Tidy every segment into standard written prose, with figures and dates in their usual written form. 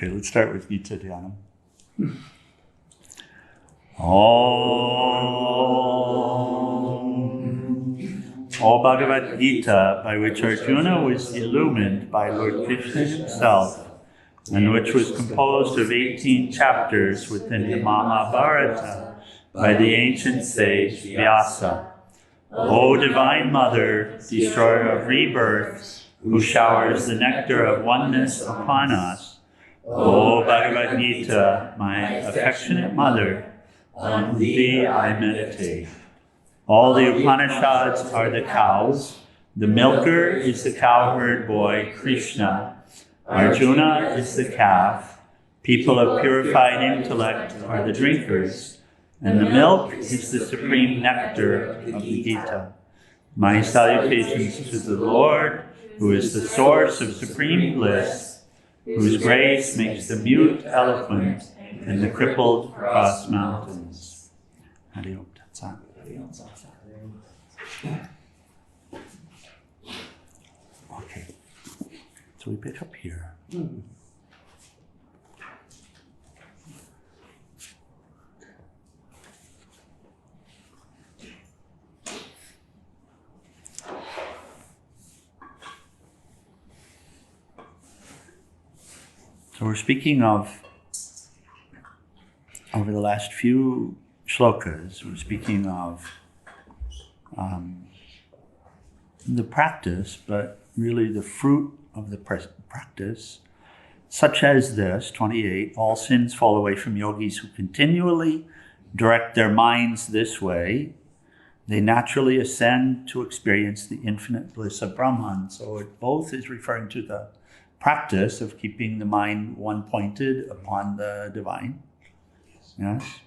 Okay, let's start with Gita Dhyanam. O Bhagavad Gita, by which Arjuna was illumined by Lord Krishna himself, and which was composed of 18 chapters within the Mahabharata by the ancient sage Vyasa. O Divine Mother, destroyer of rebirth, who showers the nectar of oneness upon us, O Bhagavad Gita, my affectionate mother, on thee I meditate. All the Upanishads are the cows. The milker is the cowherd boy, Krishna. Arjuna is the calf. People of purified intellect are the drinkers. And the milk is the supreme nectar of the Gita. My salutations to the Lord, who is the source of supreme bliss, whose grace makes the mute eloquent and the crippled cross mountains. Hari Om Tat Sat. Okay, so we pick up here. So we're speaking of, over the last few shlokas, we're speaking of the practice, but really the fruit of the practice, such as this, 28, all sins fall away from yogis who continually direct their minds this way. They naturally ascend to experience the infinite bliss of Brahman. So it both is referring to the practice of keeping the mind one-pointed upon the divine. Yes.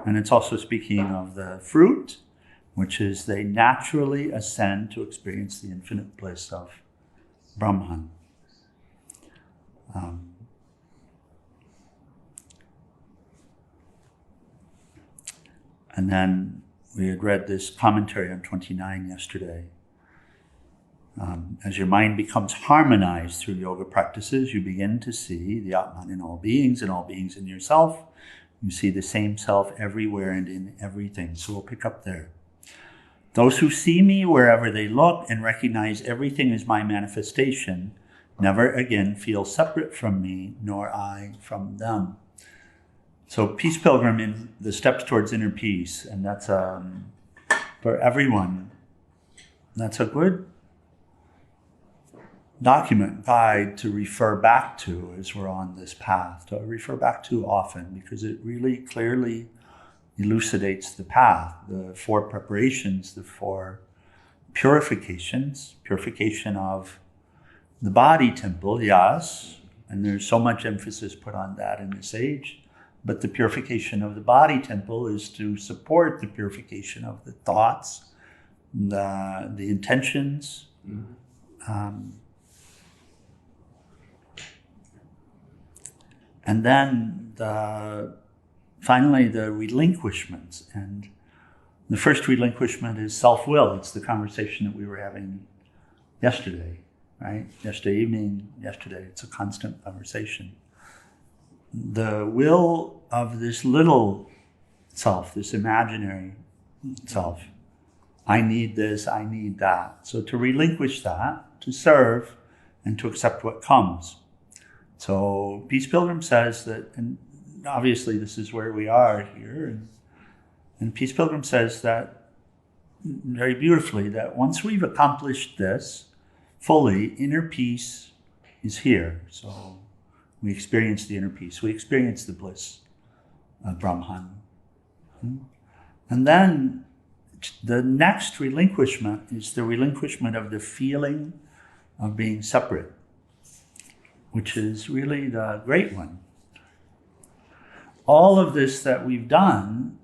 And it's also speaking of the fruit, which is they naturally ascend to experience the infinite bliss of Brahman. And then we had read this commentary on 29 yesterday. As your mind becomes harmonized through yoga practices, you begin to see the Atman in all beings and all beings in yourself. You see the same self everywhere and in everything. So we'll pick up there. Those who see me wherever they look and recognize everything as my manifestation never again feel separate from me, nor I from them. So Peace Pilgrim in the Steps Towards Inner Peace, and that's for everyone. That's a good document, guide to refer back to as we're on this path, to refer back to often, because it really clearly elucidates the path, the four preparations, the four purifications, purification of the body temple, yes, and there's so much emphasis put on that in this age, but the purification of the body temple is to support the purification of the thoughts, the intentions, and then finally the relinquishments. And the first relinquishment is self-will. It's the conversation that we were having yesterday, right? Yesterday evening, yesterday. It's a constant conversation. The will of this little self, this imaginary self. I need this, I need that. So to relinquish that, to serve, and to accept what comes. So Peace Pilgrim says that, and obviously this is where we are here, and Peace Pilgrim says that very beautifully, that once we've accomplished this fully, inner peace is here. So we experience the inner peace, we experience the bliss of Brahman. And then the next relinquishment is the relinquishment of the feeling of being separate, which is really the great one. All of this that we've done,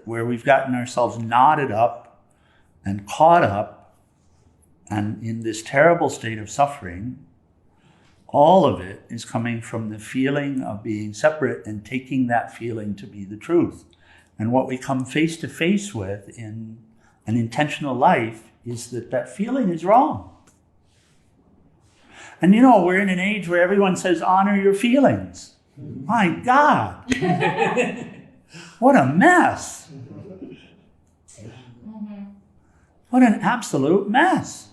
where we've gotten ourselves knotted up and caught up and in this terrible state of suffering, all of it is coming from the feeling of being separate and taking that feeling to be the truth. And what we come face to face with in an intentional life is that that feeling is wrong. And we're in an age where everyone says, honor your feelings. My God. What a mess. What an absolute mess.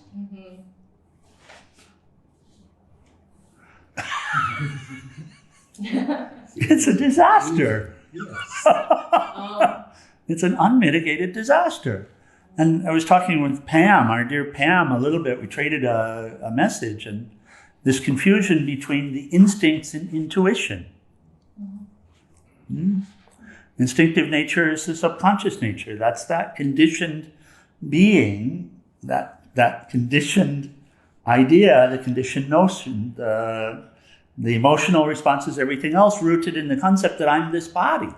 It's a disaster. It's an unmitigated disaster. And I was talking with Pam, our dear Pam, a little bit. We traded a message, and this confusion between the instincts and intuition. Instinctive nature is the subconscious nature. That's that conditioned being, that conditioned idea, the conditioned notion, the emotional responses, everything else rooted in the concept that I'm this body.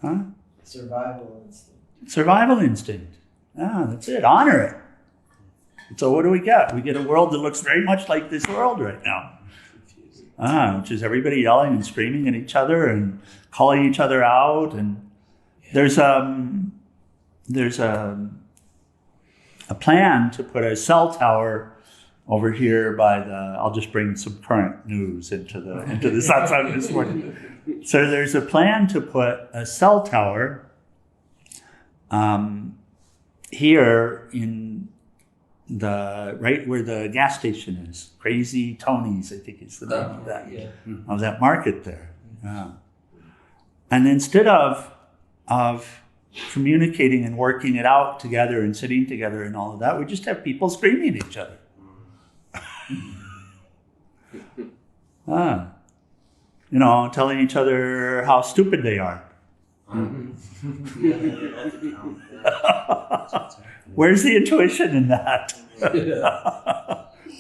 Huh? Survival instinct. Survival instinct. That's it. Honor it. So what do we get? We get a world that looks very much like this world right now. Which is everybody yelling and screaming at each other and calling each other out. And there's a plan to put a cell tower over here by I'll just bring some current news into the satsang this morning. So there's a plan to put a cell tower here in right where the gas station is. Crazy Tony's, I think is the name of that market there. And instead of communicating and working it out together and sitting together and all of that, we just have people screaming at each other. Telling each other how stupid they are. Where's the intuition in that?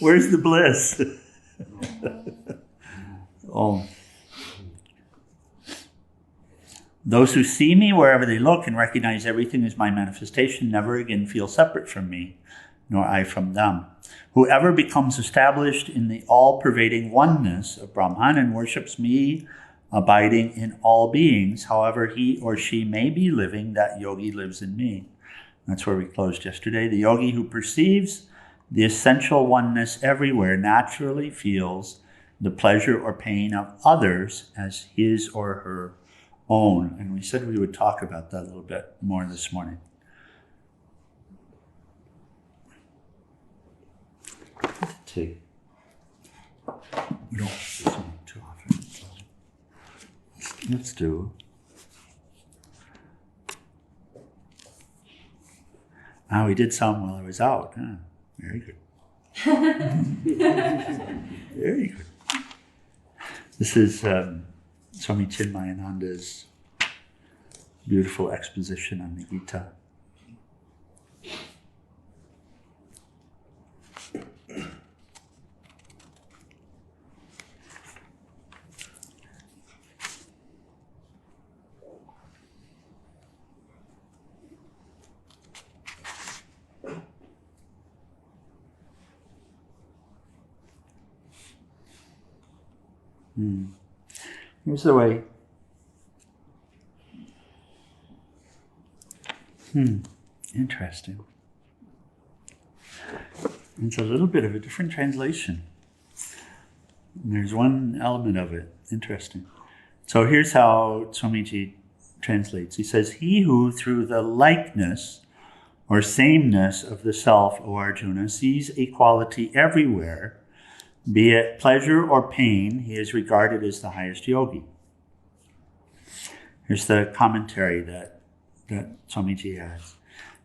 Where's the bliss? Those who see me wherever they look and recognize everything as my manifestation never again feel separate from me, nor I from them. Whoever becomes established in the all-pervading oneness of Brahman and worships me, abiding in all beings, however he or she may be living, that yogi lives in me. That's where we closed yesterday. The yogi who perceives the essential oneness everywhere naturally feels the pleasure or pain of others as his or her own. And we said we would talk about that a little bit more this morning. We don't do something too often. So let's do. We did some while I was out. Very good. Very good. This is Swami Chinmayananda's beautiful exposition on the Gita. Here's the way. Interesting. It's a little bit of a different translation. And there's one element of it. Interesting. So here's how Swamiji translates. He says, he who through the likeness or sameness of the self, O Arjuna, sees equality everywhere, be it pleasure or pain, he is regarded as the highest yogi. Here's the commentary that Swamiji has.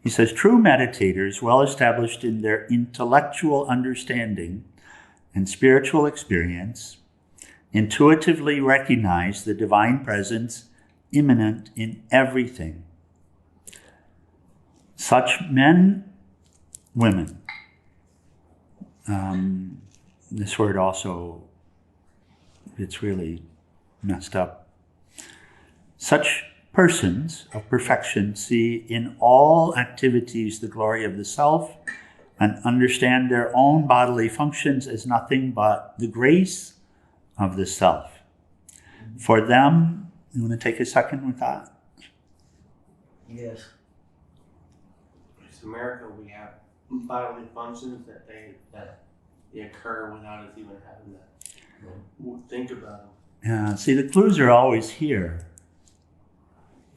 He says, true meditators, well established in their intellectual understanding and spiritual experience, intuitively recognize the divine presence immanent in everything. Such men, women, this word also, it's really messed up. Such persons of perfection see in all activities the glory of the self and understand their own bodily functions as nothing but the grace of the self. For them, you want to take a second with that? Yes. In America, we have bodily functions that they occur without us even having to think about them. Yeah, see, the clues are always here.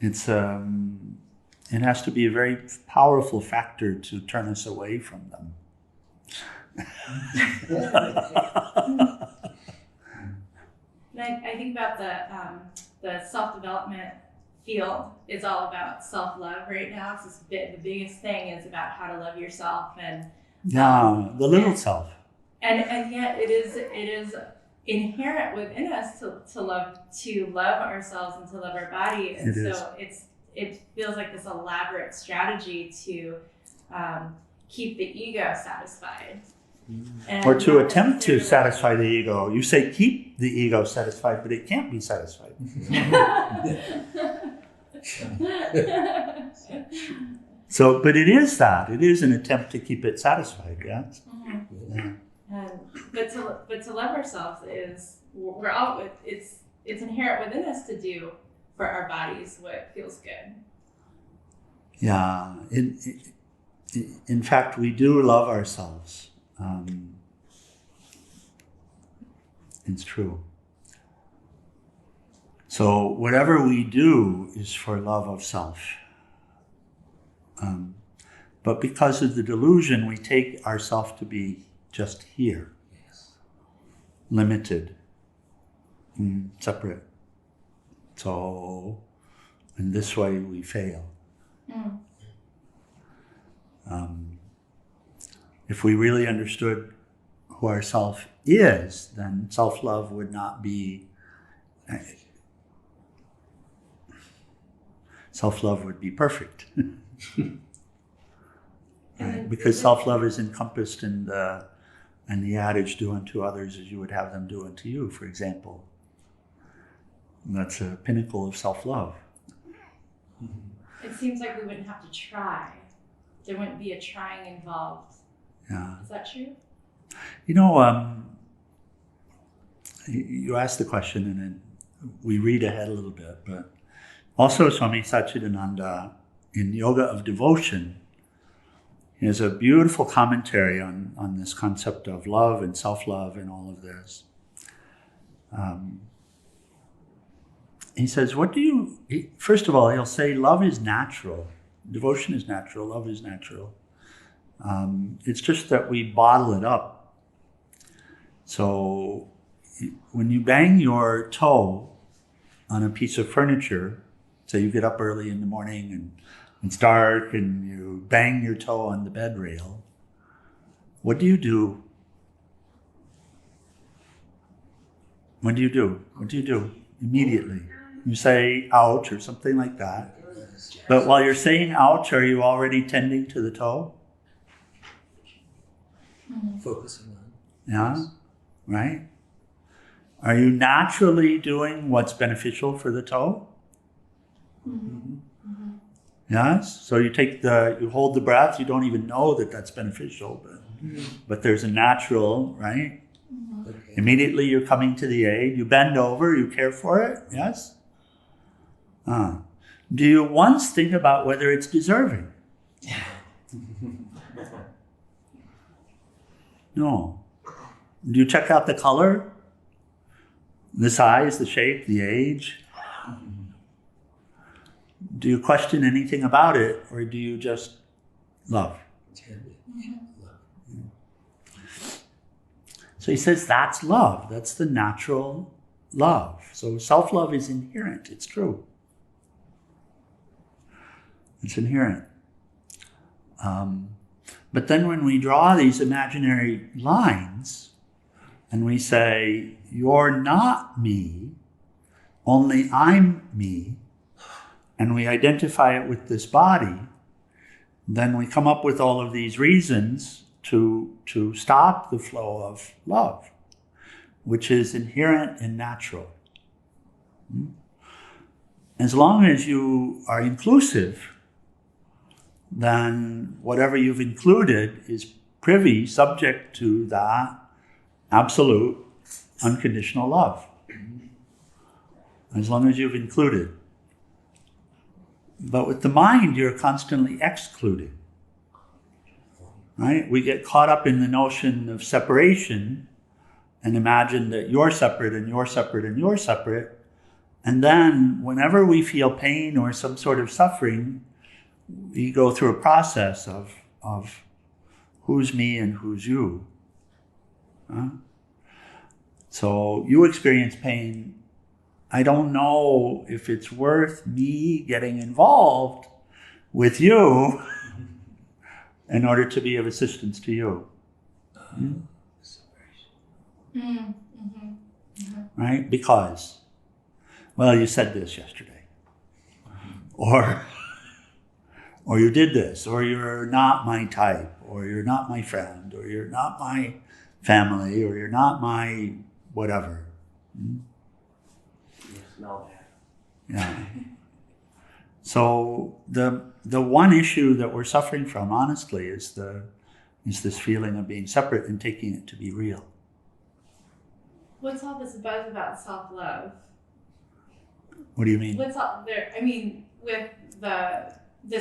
It's it has to be a very powerful factor to turn us away from them. And I think about the self-development field is all about self-love right now. It's the biggest thing is about how to love yourself and the little self. And yet it is inherent within us to love ourselves and to love our body. And it feels like this elaborate strategy to keep the ego satisfied. Or to attempt to satisfy the ego. You say keep the ego satisfied, but it can't be satisfied. So, but it is that. It is an attempt to keep it satisfied, yes? Mm-hmm. Yeah. But to love ourselves is, it's inherent within us to do for our bodies what feels good. Yeah. In fact, we do love ourselves. It's true. So whatever we do is for love of self. But because of the delusion, we take ourself to be just here, limited, separate. So in this way we fail. If we really understood who our self is, then self-love would not be... Self-love would be perfect. Right? Because self-love is encompassed in the adage, do unto others as you would have them do unto you, for example. And that's a pinnacle of self-love. It seems like we wouldn't have to try. There wouldn't be a trying involved. Yeah. Is that true? You know, you asked the question and then we read ahead a little bit, but also Swami Satchidananda in Yoga of Devotion, he has a beautiful commentary on this concept of love and self-love and all of this. He says, first of all, he'll say love is natural. Devotion is natural, love is natural. It's just that we bottle it up. So when you bang your toe on a piece of furniture, say you get up early in the morning and it's dark and you bang your toe on the bed rail, what do you do? What do you do? What do you do? Immediately. You say ouch or something like that. But while you're saying ouch, are you already tending to the toe? Focusing on. Yeah, right? Are you naturally doing what's beneficial for the toe? Mm-hmm. Mm-hmm. Yes? So you hold the breath, you don't even know that that's beneficial, but there's a natural, right? Mm-hmm. Okay. Immediately you're coming to the aid, you bend over, you care for it, yes? Do you once think about whether it's deserving? No. Do you check out the color, the size, the shape, the age? Do you question anything about it, or do you just love? So he says that's love. That's the natural love. So self-love is inherent. It's true. It's inherent. But then when we draw these imaginary lines and we say, you're not me, only I'm me, and we identify it with this body, then we come up with all of these reasons to stop the flow of love, which is inherent and natural. As long as you are inclusive, then whatever you've included is privy, subject to that absolute, unconditional love. As long as you've included. But with the mind, you're constantly excluding. right? We get caught up in the notion of separation and imagine that you're separate and you're separate and you're separate. And then whenever we feel pain or some sort of suffering, we go through a process of who's me and who's you. So you experience pain. I don't know if it's worth me getting involved with you in order to be of assistance to you. Right? Because, well, you said this yesterday. Or you did this, or you're not my type, or you're not my friend, or you're not my family, or you're not my whatever. Yeah. So the one issue that we're suffering from, honestly, is this feeling of being separate and taking it to be real. What's all this buzz about self-love? What do you mean? What's all there? I mean, with the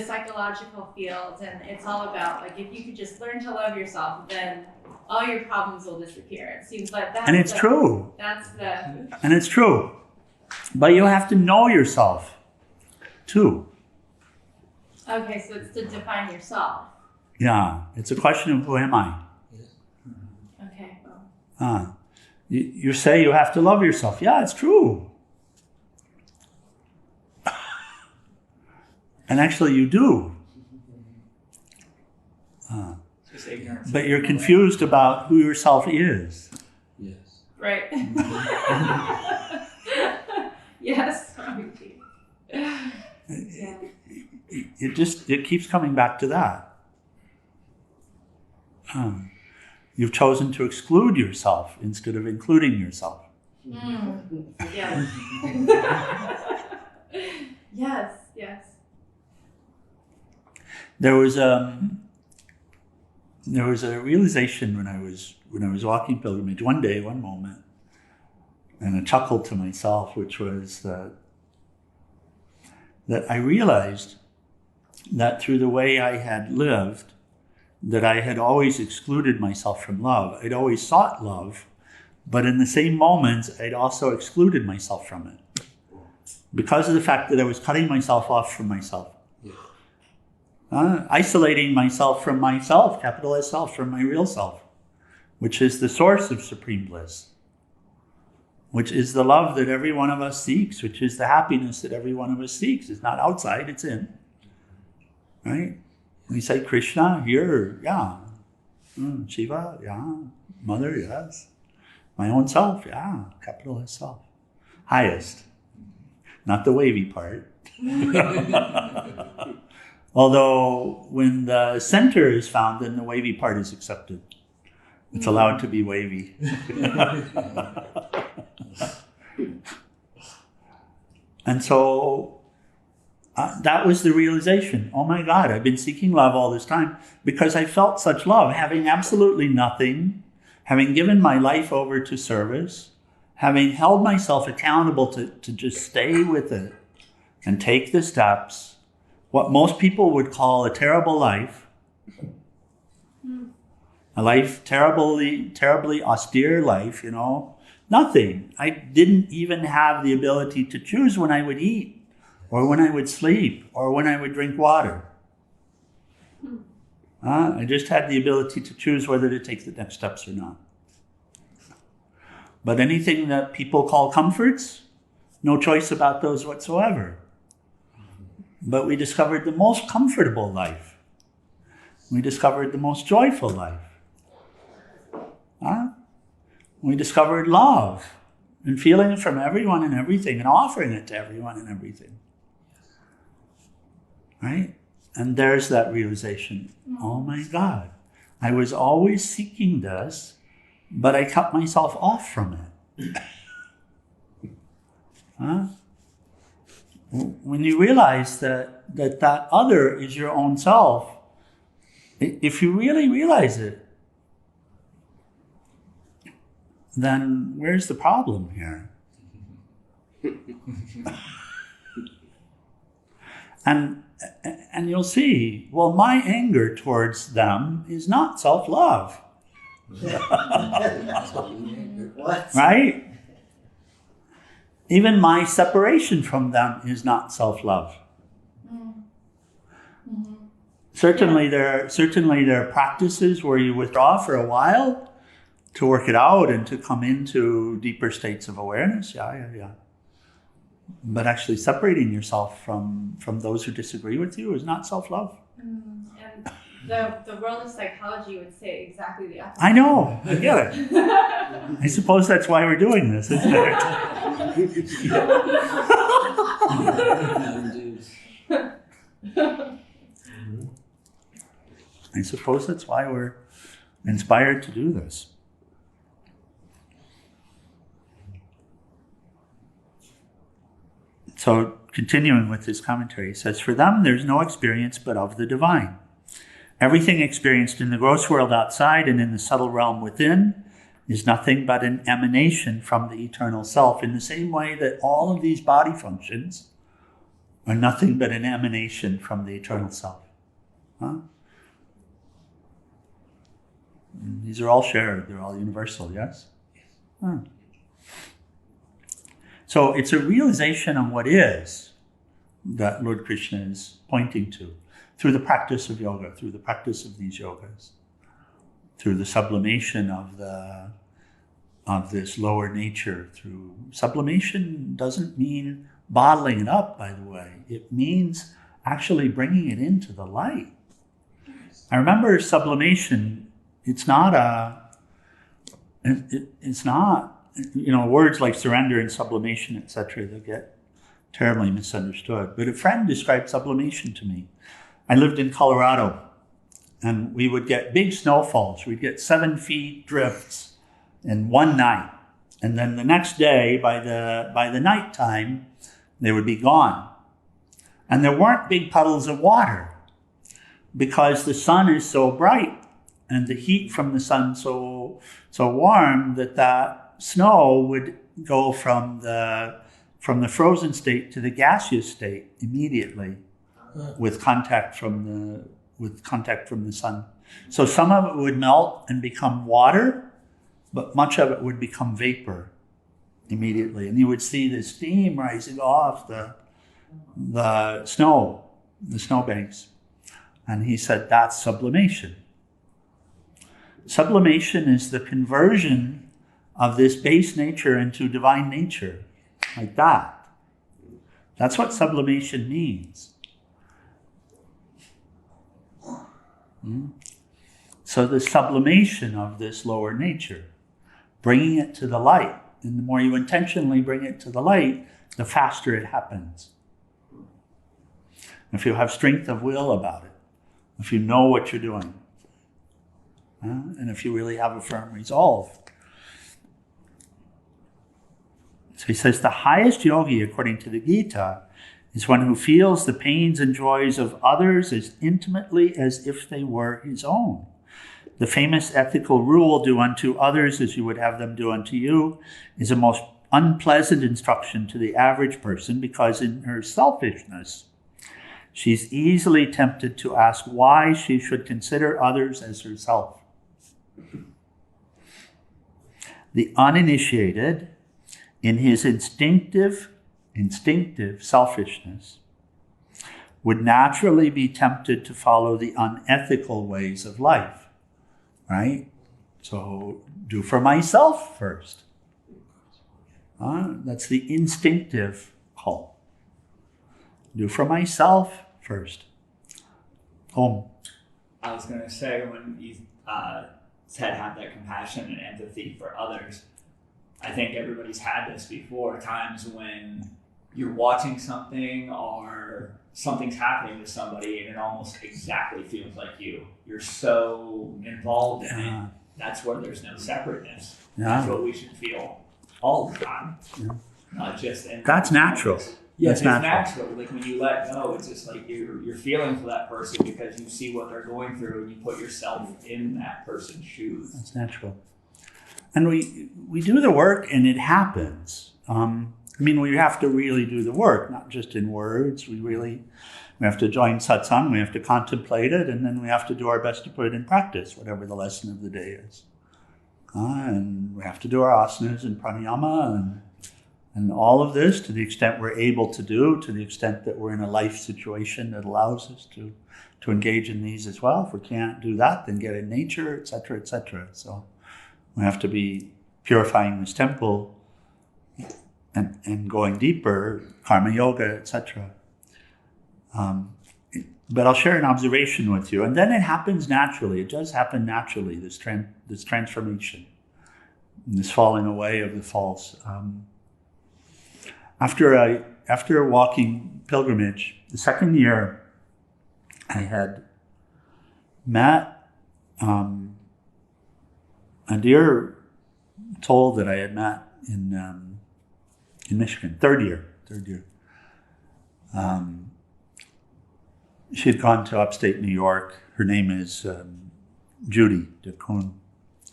psychological field, and it's all about like if you could just learn to love yourself, then all your problems will disappear. It seems like that's and it's true. That's the. And it's true, but you have to know yourself, too. Okay, so it's to define yourself. Yeah, it's a question of who am I. Okay. Well. You say you have to love yourself. Yeah, it's true. And actually you do. But you're confused about who yourself is. Yes. Right. Yes. Yeah. It keeps coming back to that. You've chosen to exclude yourself instead of including yourself. Yes. Yes. Yes. There was a realization when I was walking pilgrimage one day, one moment, and a chuckle to myself, which was that I realized that through the way I had lived, that I had always excluded myself from love. I'd always sought love, but in the same moments, I'd also excluded myself from it. Because of the fact that I was cutting myself off from myself. Isolating myself from myself, capital S self, from my real self, which is the source of supreme bliss, which is the love that every one of us seeks, which is the happiness that every one of us seeks. It's not outside, it's in. Right? We say Krishna, here, yeah. Shiva, yeah. Mother, yes. My own self, yeah. Capital S self. Highest. Not the wavy part. Although when the center is found, then the wavy part is accepted. It's allowed to be wavy. And so that was the realization. Oh my God, I've been seeking love all this time because I felt such love, having absolutely nothing, having given my life over to service, having held myself accountable to just stay with it and take the steps, what most people would call a terrible life, a life, terribly austere life, nothing. I didn't even have the ability to choose when I would eat, or when I would sleep, or when I would drink water. I just had the ability to choose whether to take the next steps or not. But anything that people call comforts, no choice about those whatsoever. But we discovered the most comfortable life. We discovered the most joyful life. We discovered love and feeling it from everyone and everything and offering it to everyone and everything. Right? And there's that realization. Oh my God, I was always seeking this, but I cut myself off from it. When you realize that other is your own self, if you really realize it, then where's the problem here? And you'll see, well, my anger towards them is not self-love. What? Right? Even my separation from them is not self-love. Mm-hmm. Certainly there are practices where you withdraw for a while to work it out and to come into deeper states of awareness. Yeah. But actually separating yourself from those who disagree with you is not self-love. And the world of psychology would say exactly the opposite. I know. I get it. I suppose that's why we're doing this, isn't it? I suppose that's why we're inspired to do this. So, continuing with his commentary, he says, "For them, there's no experience but of the divine. Everything experienced in the gross world outside and in the subtle realm within is nothing but an emanation from the eternal self, in the same way that all of these body functions are nothing but an emanation from the eternal self." Huh? And these are all shared, they're all universal, yes? Huh. So it's a realization of what is that Lord Krishna is pointing to through the practice of yoga, through the practice of these yogas, through the sublimation of this lower nature. Through sublimation doesn't mean bottling it up, by the way. It means actually bringing it into the light. I remember sublimation. It's not, words like surrender and sublimation, etc., they get terribly misunderstood. But a friend described sublimation to me. I lived in Colorado, and we would get big snowfalls. We'd get 7 feet drifts in one night. And then the next day, by the nighttime, they would be gone. And there weren't big puddles of water because the sun is so bright and the heat from the sun so warm that snow would go from the frozen state to the gaseous state immediately with contact from the sun. So some of it would melt and become water, but much of it would become vapor immediately. And you would see the steam rising off the snowbanks. And he said that's sublimation. Sublimation is the conversion of this base nature into divine nature, like that. That's what sublimation means. So the sublimation of this lower nature, bringing it to the light, and the more you intentionally bring it to the light, the faster it happens. If you have strength of will about it, if you know what you're doing, and if you really have a firm resolve. So he says the highest yogi, according to the Gita, is one who feels the pains and joys of others as intimately as if they were his own. The famous ethical rule, do unto others as you would have them do unto you, is a most unpleasant instruction to the average person because in her selfishness, she's easily tempted to ask why she should consider others as herself. The uninitiated, in his instinctive selfishness, would naturally be tempted to follow the unethical ways of life, right? So do for myself first. That's the instinctive call. Do for myself first. Home. I was going to say, when you said have that compassion and empathy for others, I think everybody's had this before, times when you're watching something or something's happening to somebody and it almost exactly feels like you. You're so involved in it. That's where there's no separateness. That's what we should feel all the time. Not just in that's natural. Yes, it's natural. Like when you let go, it's just like you're feeling for that person because you see what they're going through and you put yourself in that person's shoes. That's natural. And we do the work and it happens. We have to really do the work, not just in words. We really We have to join satsang, we have to contemplate it, and then we have to do our best to put it in practice, whatever the lesson of the day is. And we have to do our asanas and pranayama and all of this to the extent we're able to do, to the extent that we're in a life situation that allows us to engage in these as well. If we can't do that, then get in nature, etc., etc. So we have to be purifying this temple and going deeper, karma yoga, etc. But I'll share an observation with you, and then it happens naturally. It does happen naturally. This transformation, this falling away of the false. After walking pilgrimage, the second year, I had met a dear soul that I had met in Michigan. Third year. She had gone to upstate New York. Her name is Judy DeCoon.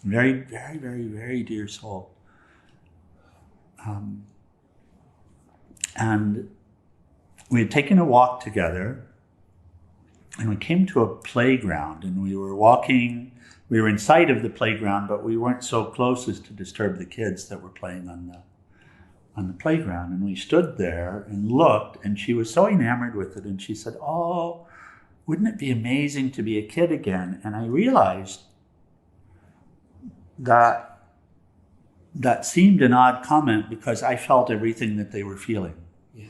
Very, very, very, very dear soul. And we had taken a walk together, and we came to a playground, and we were walking. We were in sight of the playground, but we weren't so close as to disturb the kids that were playing on the playground. And we stood there and looked, and she was so enamored with it, and she said, "Oh, wouldn't it be amazing to be a kid again?" And I realized that seemed an odd comment because I felt everything that they were feeling. Yeah.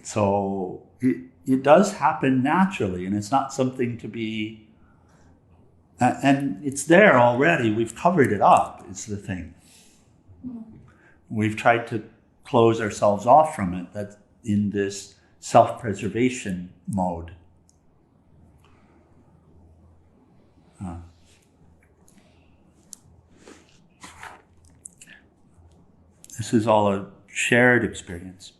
So it does happen naturally, and it's not something to be, and it's there already. We've covered it up, is the thing. We've tried to close ourselves off from it, that's in this self-preservation mode. This is all a shared experience.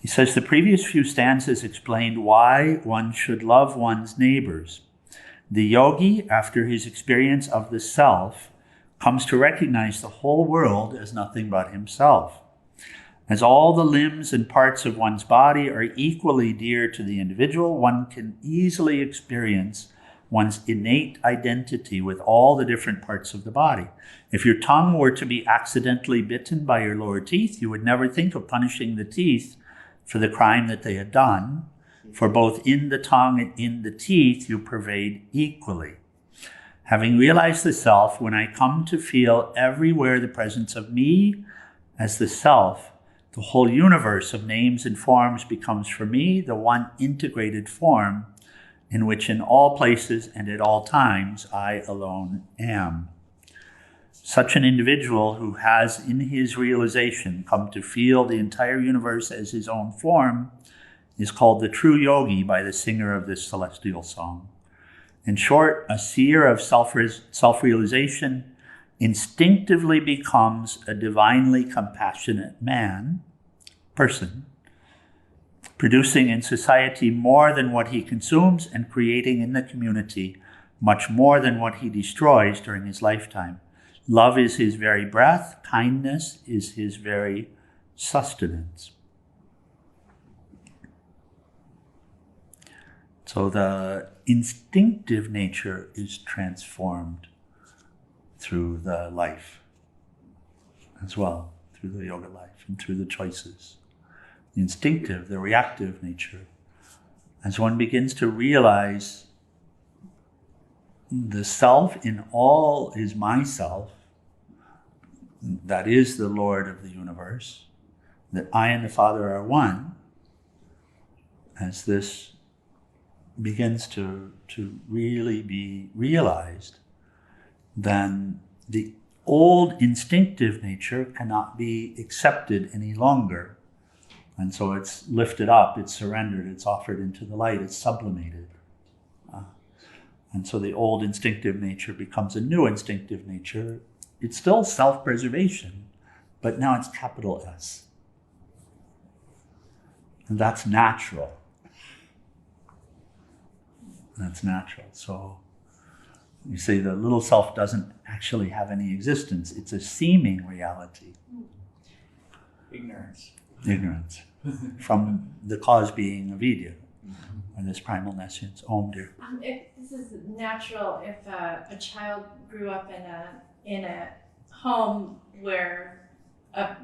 He says the previous few stanzas explained why one should love one's neighbors. The yogi, after his experience of the self, comes to recognize the whole world as nothing but himself. As all the limbs and parts of one's body are equally dear to the individual, one can easily experience one's innate identity with all the different parts of the body. If your tongue were to be accidentally bitten by your lower teeth, you would never think of punishing the teeth for the crime that they had done, for both in the tongue and in the teeth you pervade equally. Having realized the self, when I come to feel everywhere the presence of me as the self, the whole universe of names and forms becomes for me the one integrated form in which in all places and at all times I alone am. Such an individual who has in his realization come to feel the entire universe as his own form is called the true yogi by the singer of this celestial song. In short, a seer of self-realization instinctively becomes a divinely compassionate person, producing in society more than what he consumes and creating in the community much more than what he destroys during his lifetime. Love is his very breath, kindness is his very sustenance. So the instinctive nature is transformed through the life as well, through the yoga life and through the choices. The instinctive, the reactive nature, as one begins to realize the self in all is myself, that is the Lord of the universe, that I and the Father are one, as this begins to really be realized, then the old instinctive nature cannot be accepted any longer. And so it's lifted up, it's surrendered, it's offered into the light, it's sublimated. And so the old instinctive nature becomes a new instinctive nature. It's still self-preservation, but now it's capital S. And that's natural. That's natural. So you see, the little self doesn't actually have any existence. It's a seeming reality. Ignorance. Ignorance. From the cause being avidya, or this primal nescience. Om, dear. If this is natural, if a child grew up in a home where,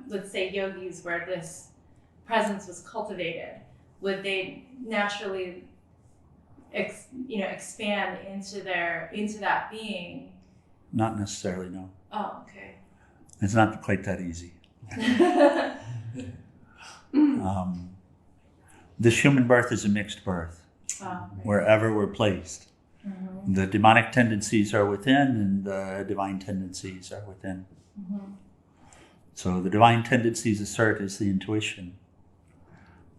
let's say, yogis, where this presence was cultivated, would they naturally, expand into that being? Not necessarily, no. Oh, okay. It's not quite that easy. This human birth is a mixed birth, wherever we're placed. Mm-hmm. The demonic tendencies are within, and the divine tendencies are within. Mm-hmm. So the divine tendencies assert as the intuition.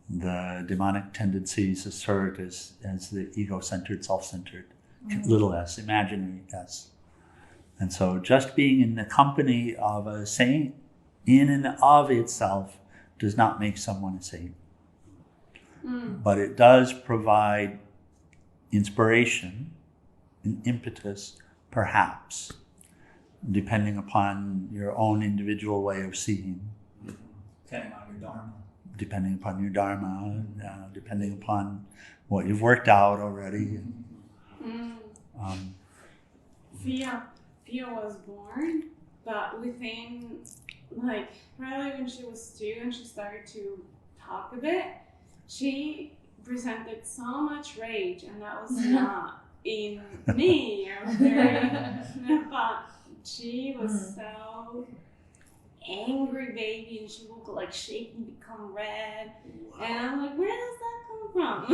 The demonic tendencies assert as the ego-centered, self-centered, little s, imaginary s. And so just being in the company of a saint in and of itself does not make someone a saint. But it does provide inspiration and impetus, perhaps, depending upon your own individual way of seeing. Depending on your dharma. Depending upon your dharma, depending upon what you've worked out already. Fia was born, but within, probably when she was 2 and she started to talk a bit, she presented so much rage, and that was not in me. I was very, but she was so angry baby, and she would shake and become red. And I'm like, where does that come from?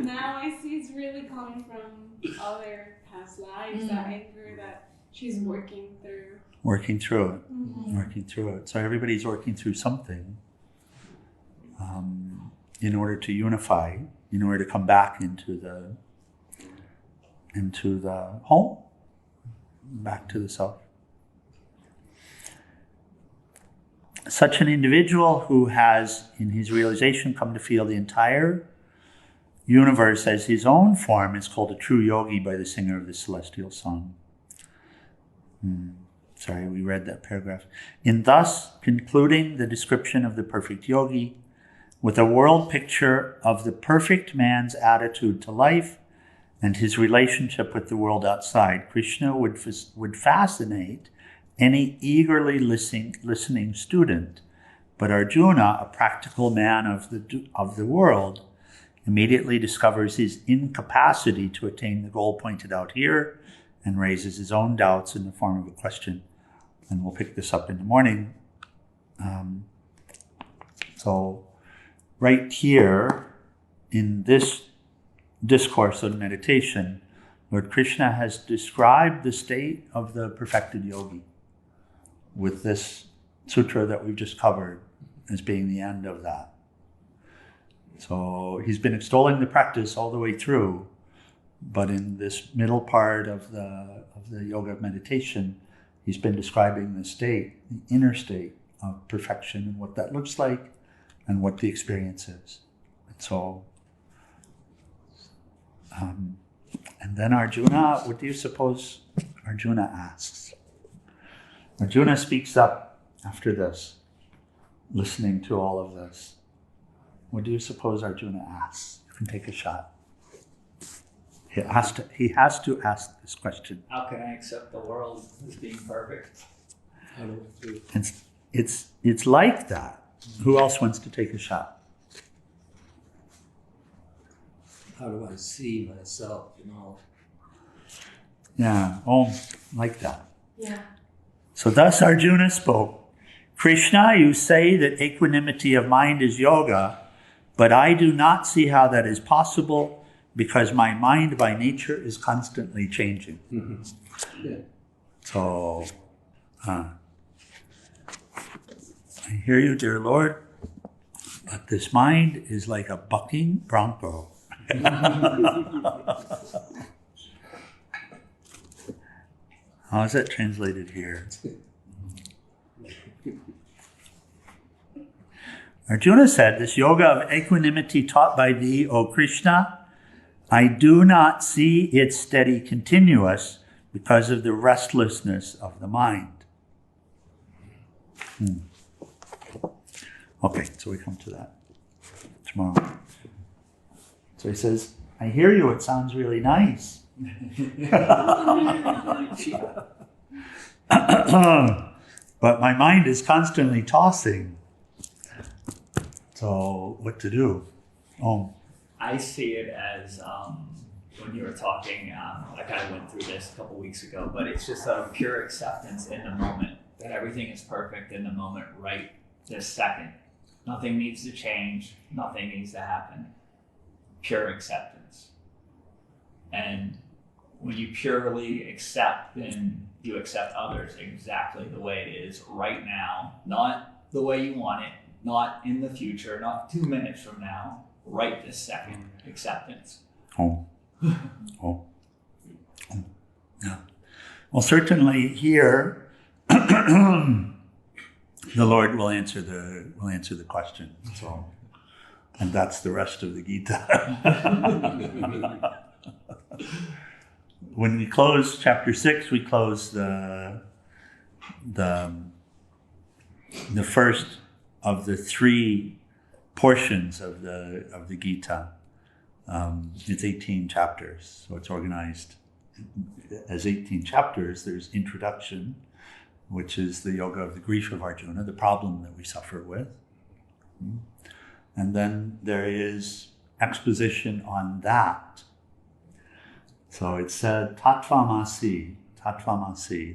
Now I see it's really coming from other past lives, that anger that she's working through. Working through it. Working through it. So everybody's working through something in order to unify, in order to come back into the home, back to the self. Such an individual who has, in his realization, come to feel the entire universe as his own form is called a true yogi by the singer of the celestial song. Sorry, we read that paragraph. In thus concluding the description of the perfect yogi, with a world picture of the perfect man's attitude to life and his relationship with the world outside, Krishna would fascinate any eagerly listening student. But Arjuna, a practical man of the world, immediately discovers his incapacity to attain the goal pointed out here and raises his own doubts in the form of a question. And we'll pick this up in the morning. So right here in this discourse on meditation, Lord Krishna has described the state of the perfected yogi with this sutra that we've just covered as being the end of that. So he's been extolling the practice all the way through, but in this middle part of the yoga of meditation, he's been describing the state, the inner state of perfection, and what that looks like and what the experience is. And so, and then Arjuna, what do you suppose Arjuna asks? Arjuna speaks up after this, listening to all of this. What do you suppose Arjuna asks? You can take a shot. He has to ask this question. How can I accept the world as being perfect? It's like that. Who else wants to take a shot? How do I see myself, Yeah, like that. Yeah. So thus Arjuna spoke. Krishna, you say that equanimity of mind is yoga, but I do not see how that is possible because my mind by nature is constantly changing. Yeah. So, I hear you, dear Lord, but this mind is like a bucking bronco. How is that translated here? Arjuna said, this yoga of equanimity taught by thee, O Krishna, I do not see it steady continuous because of the restlessness of the mind. Okay, so we come to that tomorrow. So he says, I hear you, it sounds really nice. But my mind is constantly tossing. So what to do? I see it as when you were talking, I kind of went through this a couple weeks ago, but it's just a pure acceptance in the moment that everything is perfect in the moment right this second. Nothing needs to change. Nothing needs to happen. Pure acceptance. And when you purely accept, then you accept others exactly the way it is right now, not the way you want it, not in the future, not 2 minutes from now, right this second. Acceptance. Yeah. Well, certainly here, the Lord will answer the question. So, and that's the rest of the Gita. When we close chapter 6, we close the first of the 3 portions of the Gita. It's 18 chapters, so it's organized as 18 chapters. There's introduction, which is the yoga of the grief of Arjuna, the problem that we suffer with. And then there is exposition on that. So it said, Tattvamasi,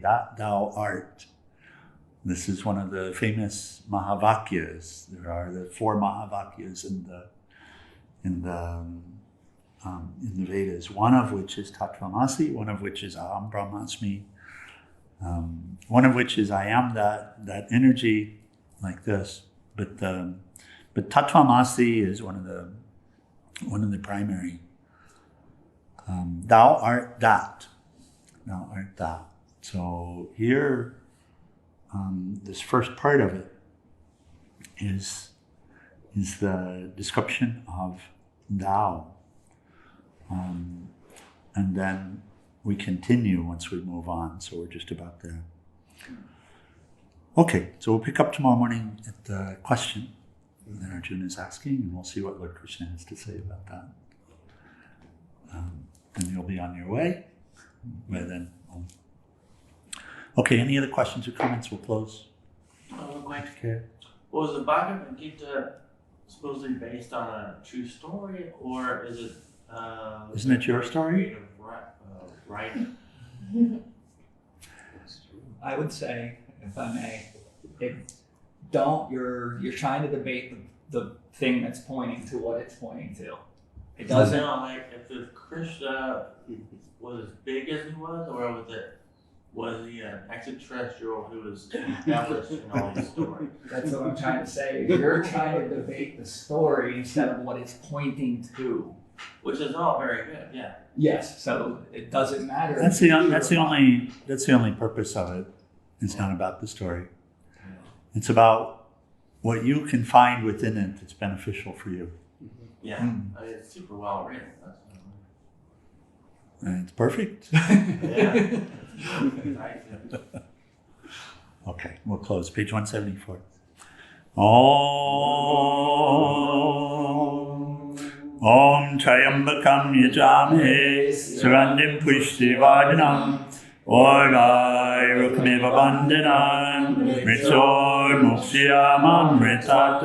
that thou art. This is one of the famous Mahavakyas. There are the 4 Mahavakyas in the Vedas, one of which is Tattvamasi, one of which is Aham Brahmasmi, one of which is I am that energy like this. But Tattvamasi is one of the primary. Thou art that. Thou art that. So here, this first part of it is the description of thou. And then we continue once we move on. So we're just about there. Okay, so we'll pick up tomorrow morning at the question that Arjuna is asking, and we'll see what Lord Krishna has to say about that. And you'll be on your way by then. Okay, any other questions or comments? We'll close. Okay. Was the Bhagavad Gita supposedly based on a true story, or is it? Isn't it your story? Writing. I would say, if I may, you're trying to debate the thing that's pointing to what it's pointing to. It doesn't. Like if Krishna was as big as he was, or was he an extraterrestrial who was embellishing all these stories? That's what I'm trying to say. You're trying to debate the story instead of what it's pointing to. Which is all very good, yeah. Yes, so it doesn't matter. That's the only purpose of it. It's not about the story. It's about what you can find within it that's beneficial for you. Yeah, I mean, it's super well written. That's And it's perfect. yeah. Okay, we'll close. Page 174. Om Trayambakam Yajamhe Surandim Pushti Vardhanam Orvai Rukmeva Bandhanam Mritor Mukshiyamam Mritat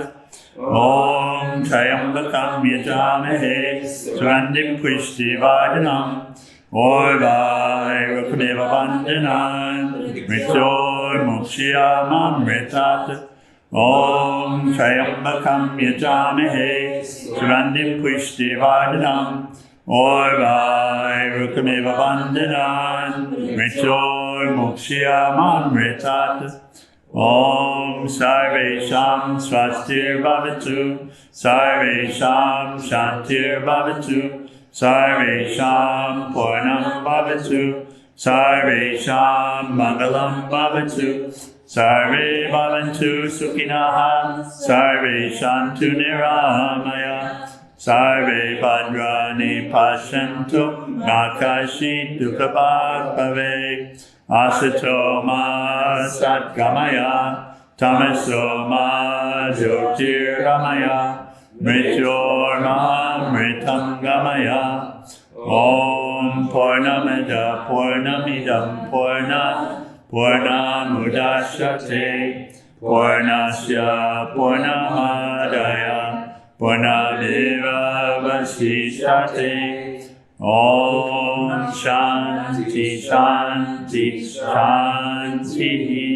Om Trayambakam Yajamhe Surandim Pushti Vardhanam Orvai Rukmeva Bandhanam Mritor Mukshiyamam Mritat Om Trayambakam Yajamahe Surandim Pushti Vardhanam Orvai Rukmeva Bandhanam Mritor Mukshiyamam Mritat Om Sarvesham Swastir Bhavatu Sarvesham Shantir Bhavatu Sarvesham Purnam Bhavatu Sarvesham Mangalam Bhavatu Sarve Bhavantu Sukhinaha Sarve Shantu Niramaya Sarve Bhadrani Pashantu Nakashi Dukhabhag Bhave Asato Ma Satgamaya Tamaso ma jyotirgamaya mrityorma mritam gamaya. Om Purnamida Purnamidam Purnamudachyate Purnasya Purnamadaya Purnameva Vasishyate. Om Shanti Shanti Shanti.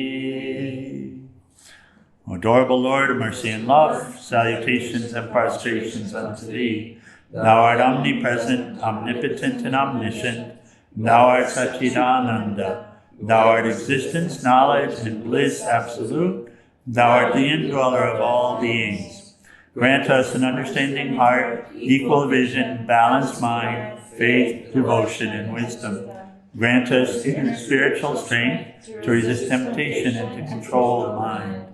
Adorable Lord of mercy and love, salutations and prostrations unto Thee. Thou art omnipresent, omnipotent, and omniscient. Thou art Satchidananda. Thou art existence, knowledge, and bliss absolute. Thou art the indweller of all beings. Grant us an understanding heart, equal vision, balanced mind, faith, devotion, and wisdom. Grant us inner spiritual strength to resist temptation and to control the mind.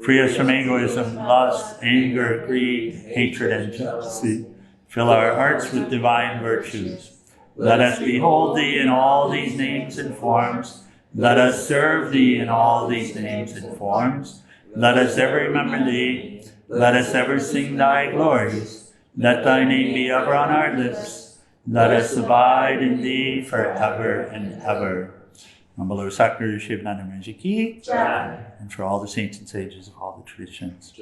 Free us from egoism, lust, anger, greed, hatred, and jealousy. Fill our hearts with divine virtues. Let us behold Thee in all these names and forms. Let us serve Thee in all these names and forms. Let us ever remember Thee. Let us ever sing Thy glories. Let Thy name be ever on our lips. Let us abide in Thee forever and ever. Namo Sakura Shivananda Maharaj Ki, and for all the saints and sages of all the traditions.